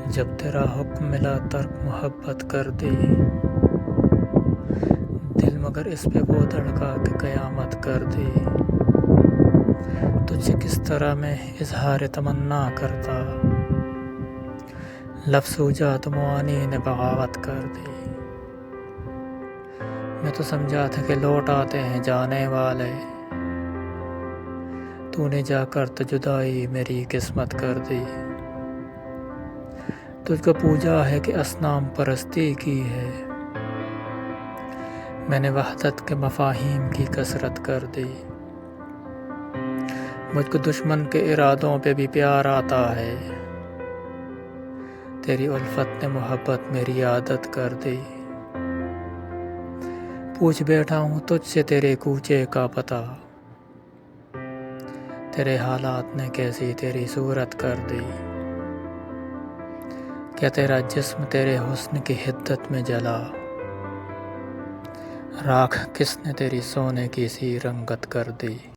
جب تیرا حکم ملا ترک محبت کر دی، دل مگر اس پہ وہ دھڑکا کہ قیامت کر دی۔ تجھ سے کس طرح میں اظہار تمنا کرتا، لب سوجا تو موانی نے بغاوت کر دی۔ میں تو سمجھا تھا کہ لوٹ آتے ہیں جانے والے، تو نے جا کر تو جدائی میری قسمت کر دی۔ تجھ کو پوجا ہے کہ اصنام پرستی کی ہے، میں نے وحدت کے مفاہیم کی کثرت کر دی۔ مجھ کو دشمن کے ارادوں پہ بھی پیار آتا ہے، تیری الفت نے محبت میری عادت کر دی۔ پوچھ بیٹھا ہوں تجھ سے تیرے کوچے کا پتہ، تیرے حالات نے کیسی تیری صورت کر دی۔ کیا تیرا جسم تیرے حسن کی حدت میں جلا، راکھ کس نے تیری سونے کی سی رنگت کر دی۔